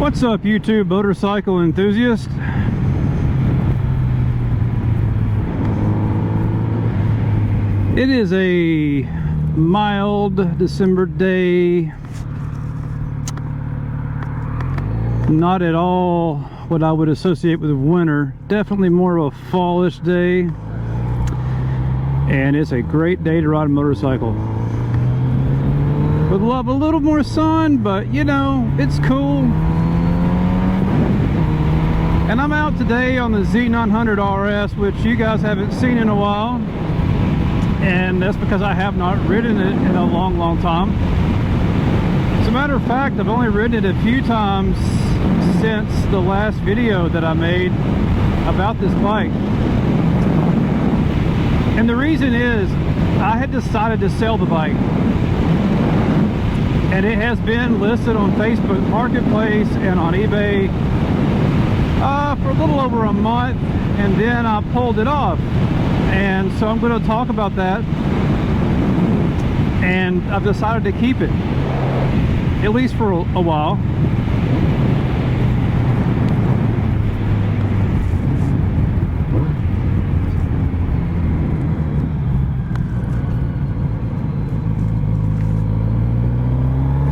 What's up, YouTube motorcycle enthusiast? It is a mild December day. Not at all what I would associate with winter. Definitely more of a fallish day. And it's a great day to ride a motorcycle. Would love a little more sun, but you know, it's cool. And I'm out today on the Z900RS, which you guys haven't seen in a while. And that's because I have not ridden it in a long time. As a matter of fact, I've only ridden it a few times since the last video that I made about this bike. And the reason is, I had decided to sell the bike. And it has been listed on Facebook Marketplace and on eBay for a little over a month, and then I pulled it off. And so I'm going to talk about that, and I've decided to keep it, at least for a while.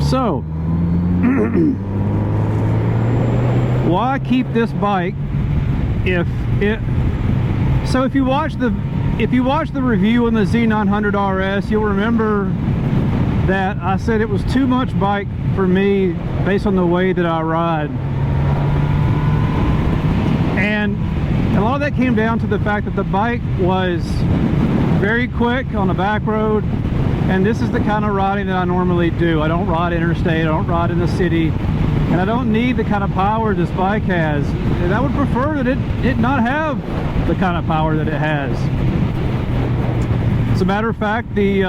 So why keep this bike if you watch the review on the Z900RS, you'll remember that I said it was too much bike for me based on the way that I ride. And a lot of that came down to the fact that the bike was very quick on the back road, and this is the kind of riding that I normally do. I don't ride interstate, I don't ride in the city, and I don't need the kind of power this bike has. And I would prefer that it not have the kind of power that it has. As a matter of fact, the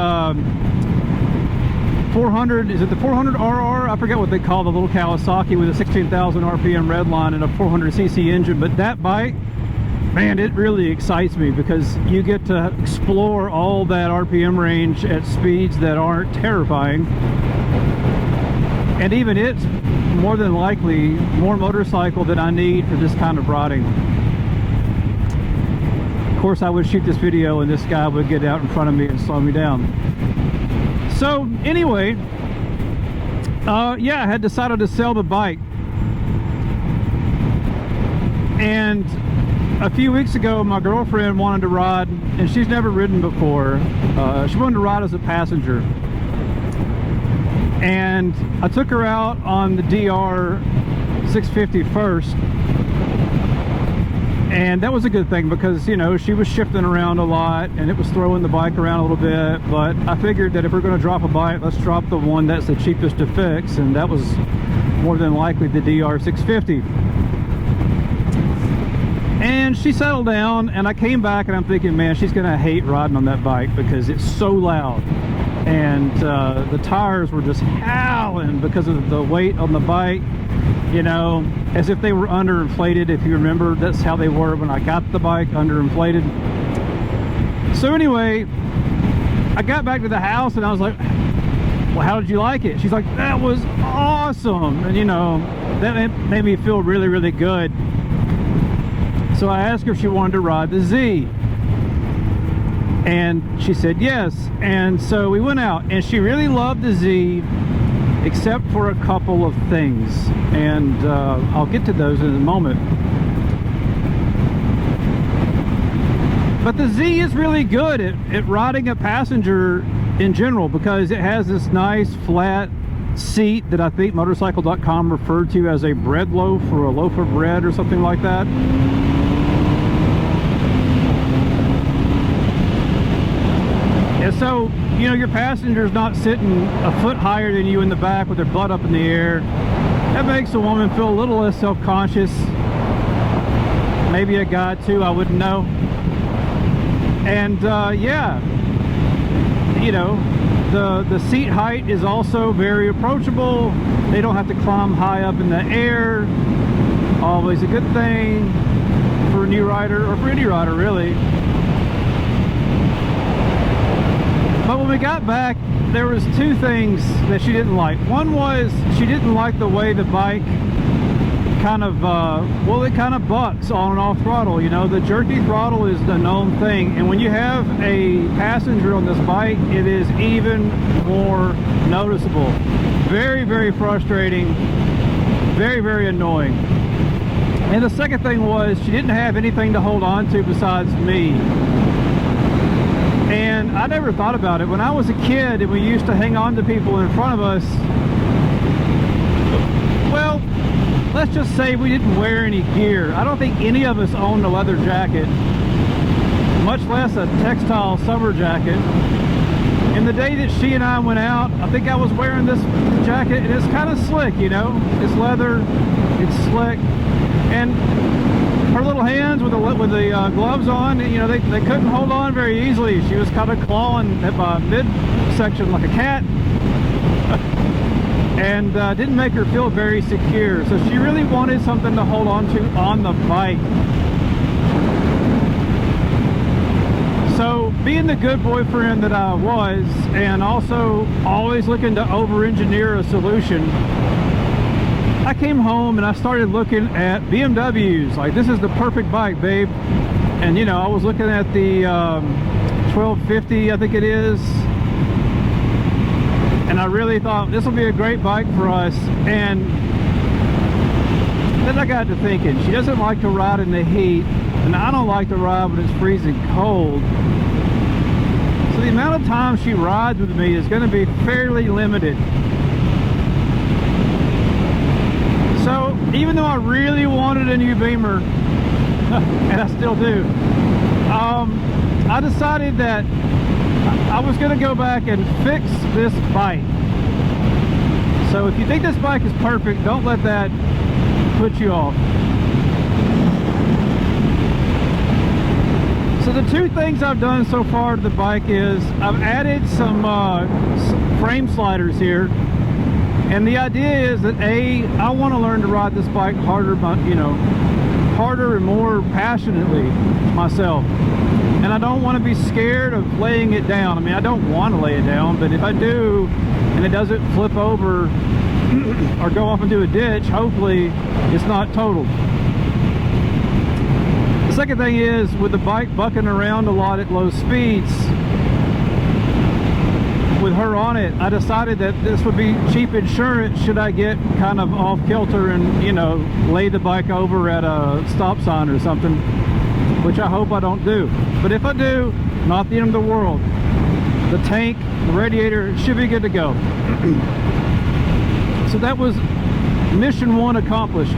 400, is it the 400RR? I forget what they call the little Kawasaki with a 16,000 RPM redline and a 400cc engine, but that bike, man, it really excites me because you get to explore all that RPM range at speeds that aren't terrifying. And even it's more than likely more motorcycle than I need for this kind of riding. Of course, I would shoot this video and this guy would get out in front of me and slow me down. So anyway, yeah, I had decided to sell the bike. And a few weeks ago, my girlfriend wanted to ride, and she's never ridden before. She wanted to ride as a passenger. And I took her out on the DR 650 first. And that was a good thing because, you know, she was shifting around a lot and it was throwing the bike around a little bit. But I figured that if we're going to drop a bike, let's drop the one that's the cheapest to fix. And that was more than likely the DR 650. And she settled down, and I came back and I'm thinking, man, she's going to hate riding on that bike because it's so loud. And the tires were just howling because of the weight on the bike, you know, as if they were underinflated. If you remember, that's how they were when I got the bike, underinflated. So anyway, I got back to the house and I was like, well, how did you like it? She's like, that was awesome. And you know, that made me feel really, really good. So I asked her if she wanted to ride the Z. And she said yes. And so we went out, and she really loved the Z, except for a couple of things. And I'll get to those in a moment. But the Z is really good at riding a passenger in general because it has this nice flat seat that I think motorcycle.com referred to as a bread loaf or a loaf of bread or something like that. And so, you know, your passenger's not sitting a foot higher than you in the back with their butt up in the air. That makes a woman feel a little less self-conscious. Maybe a guy too, I wouldn't know. And yeah, you know, the seat height is also very approachable. They don't have to climb high up in the air. Always a good thing for a new rider, or for any rider really. But when we got back, there was two things that she didn't like. One was she didn't like the way the bike kind of, well, it kind of bucks on and off throttle. You know, the jerky throttle is the known thing, and when you have a passenger on this bike, it is even more noticeable. Very, very frustrating, very, very annoying. And the second thing was, she didn't have anything to hold on to besides me. And I never thought about it. When I was a kid and we used to hang on to people in front of us, well, let's just say we didn't wear any gear. I don't think any of us owned a leather jacket, much less a textile summer jacket. And the day that she and I went out, I think I was wearing this jacket, and it's kind of slick, you know. It's leather, it's slick, and her little hands with the gloves on, you know, they couldn't hold on very easily. She was kind of clawing at my midsection like a cat. And didn't make her feel very secure. So she really wanted something to hold on to on the bike. So being the good boyfriend that I was, and also always looking to over-engineer a solution, I came home and I started looking at BMWs. Like, this is the perfect bike, babe. And you know, I was looking at the 1250, I think it is. And I really thought this will be a great bike for us. And then I got to thinking, she doesn't like to ride in the heat, and I don't like to ride when it's freezing cold. So the amount of time she rides with me is going to be fairly limited. So even though I really wanted a new Beamer, and I still do, I decided that I was going to go back and fix this bike. So if you think this bike is perfect, don't let that put you off. So the two things I've done so far to the bike is I've added some frame sliders here. And the idea is that I want to learn to ride this bike harder, but you know, harder and more passionately myself. And I don't want to be scared of laying it down. I mean, I don't want to lay it down, but if I do and it doesn't flip over or go off into a ditch, hopefully it's not totaled. The second thing is, with the bike bucking around a lot at low speeds, with her on it, I decided that this would be cheap insurance should I get kind of off kilter and, you know, lay the bike over at a stop sign or something, which I hope I don't do. But if I do, not the end of the world. The tank, the radiator, it should be good to go. So that was mission one accomplished.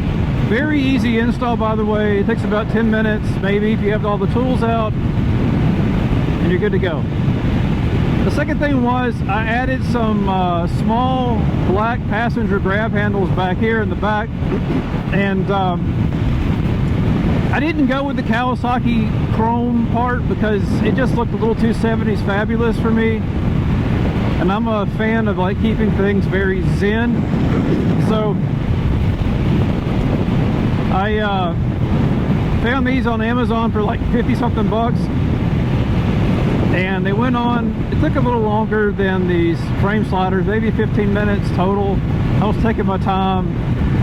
Very easy install, by the way. It takes about 10 minutes, maybe, if you have all the tools out, and you're good to go. The second thing was I added some small black passenger grab handles back here in the back, and I didn't go with the Kawasaki chrome part because it just looked a little too 70s fabulous for me, and I'm a fan of like keeping things very zen. So I found these on Amazon for like 50 something bucks, and they went on. It took a little longer than these frame sliders, maybe 15 minutes total. I was taking my time.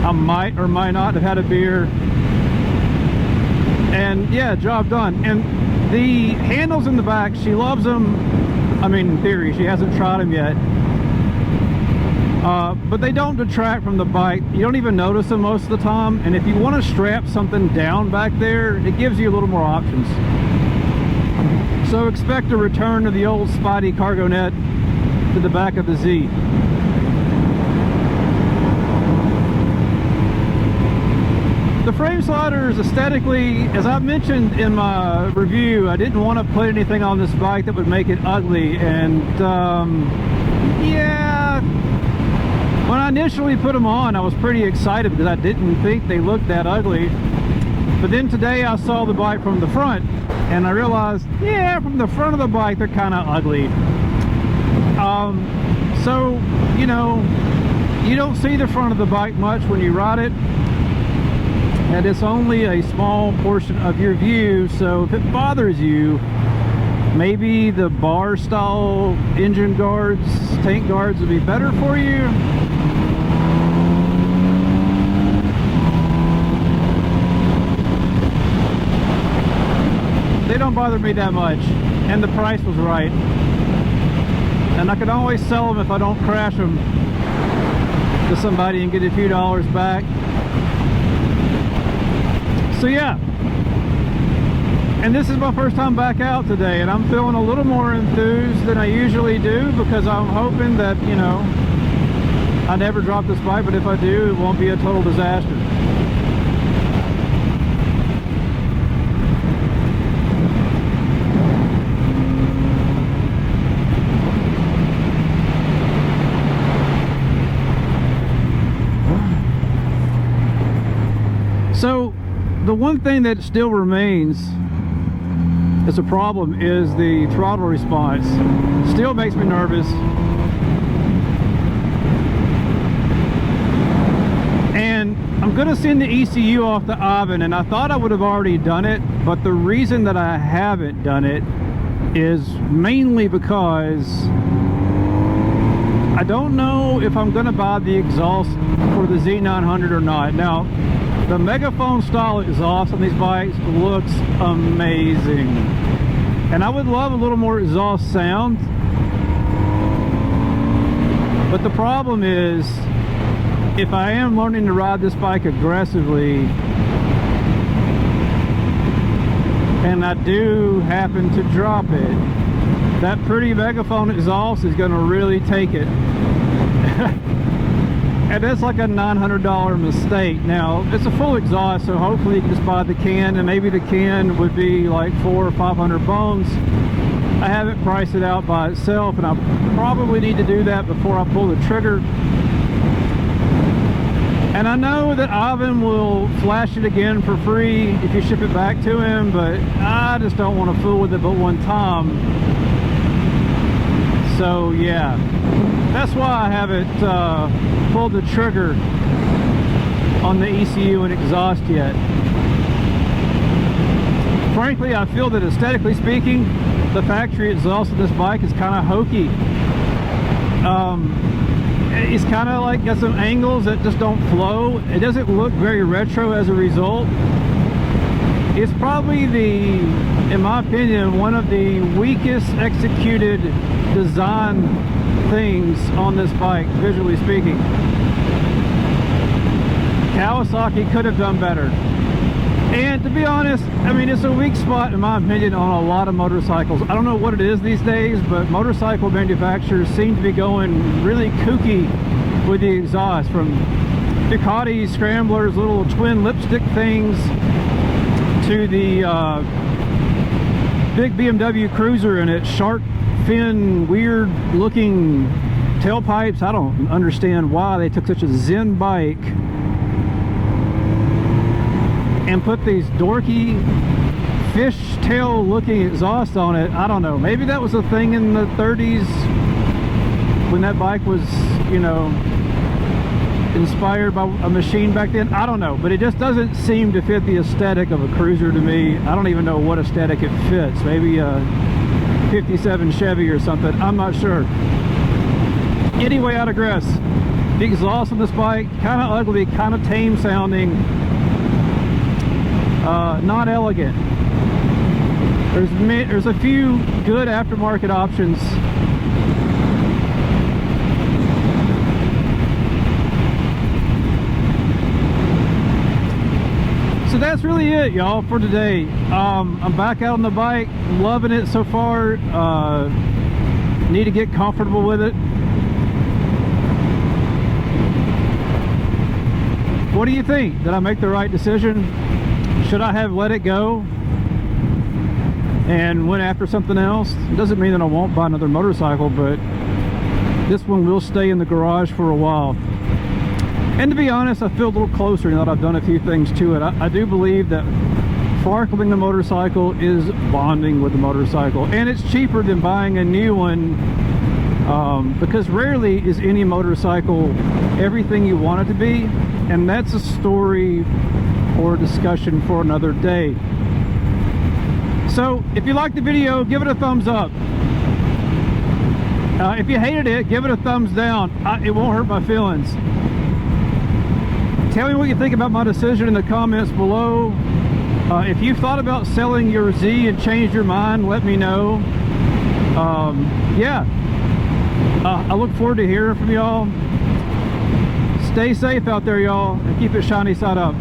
I might or might not have had a beer, and yeah, job done. And the handles in the back, she loves them. I mean, in theory, she hasn't tried them yet, but they don't detract from the bike. You don't even notice them most of the time, and if you want to strap something down back there, it gives you a little more options. So expect a return to the old Spidey cargo net to the back of the Z. The frame sliders aesthetically, as I've mentioned in my review, I didn't want to put anything on this bike that would make it ugly, and yeah, when I initially put them on, I was pretty excited because I didn't think they looked that ugly. But then today I saw the bike from the front, and I realized, yeah, from the front of the bike they're kind of ugly. So, you know, you don't see the front of the bike much when you ride it, and it's only a small portion of your view. So if it bothers you, maybe the bar style engine guards, tank guards would be better for you. they don't bother me that much, and the price was right. And I can always sell them if I don't crash them to somebody and get a few dollars back. So yeah, and this is my first time back out today, and I'm feeling a little more enthused than I usually do, because I'm hoping that, you know, I never drop this bike, but if I do, it won't be a total disaster. So the one thing that still remains as a problem is the throttle response. Still makes me nervous. And I'm going to send the ECU off to Ive, and I thought I would have already done it, but the reason that I haven't done it is mainly because I don't know if I'm going to buy the exhaust for the Z900 or not. Now, the megaphone style exhaust on these bikes looks amazing, and I would love a little more exhaust sound, but the problem is, if I am learning to ride this bike aggressively and I do happen to drop it, that pretty megaphone exhaust is going to really take it. And that's like a $900 mistake. Now, it's a full exhaust, so hopefully you can just buy the can, and maybe the can would be like 400 or 500 bones. I haven't priced it out by itself, and I probably need to do that before I pull the trigger. And I know that Ivan will flash it again for free if you ship it back to him, but I just don't want to fool with it but one time. So yeah, that's why I haven't pulled the trigger on the ECU and exhaust yet. Frankly, I feel that aesthetically speaking, the factory exhaust of this bike is kind of hokey. It's kind of like got some angles that just don't flow. It doesn't look very retro as a result. It's probably in my opinion, one of the weakest executed design things on this bike, visually speaking. Kawasaki could have done better. And to be honest, I mean, it's a weak spot in my opinion on a lot of motorcycles. I don't know what it is these days, but motorcycle manufacturers seem to be going really kooky with the exhaust, from Ducati scramblers, little twin lipstick things, to the big BMW Cruiser and its shark fin, weird looking tailpipes. I don't understand why they took such a Zen bike and put these dorky fishtail looking exhaust on it. I don't know, maybe that was a thing in the 30s when that bike was, you know, inspired by a machine back then. I don't know, but it just doesn't seem to fit the aesthetic of a cruiser to me. I don't even know what aesthetic it fits. Maybe a 57 Chevy or something, I'm not sure. Anyway, I digress. The exhaust on this bike, kind of ugly, kind of tame sounding, not elegant. There's a few good aftermarket options. So that's really it, y'all, for today. I'm back out on the bike, loving it so far. Need to get comfortable with it. What do you think? Did I make the right decision? Should I have let it go and went after something else? It doesn't mean that I won't buy another motorcycle, but this one will stay in the garage for a while. And to be honest, I feel a little closer now that I've done a few things to it. I do believe that farkling the motorcycle is bonding with the motorcycle, and it's cheaper than buying a new one, because rarely is any motorcycle everything you want it to be, and that's a story or a discussion for another day. So if you liked the video, give it a thumbs up. If you hated it, give it a thumbs down. It won't hurt my feelings. Tell me what you think about my decision in the comments below. If you've thought about selling your Z and changed your mind, let me know. Yeah, I look forward to hearing from y'all. Stay safe out there, y'all, and keep it shiny side up.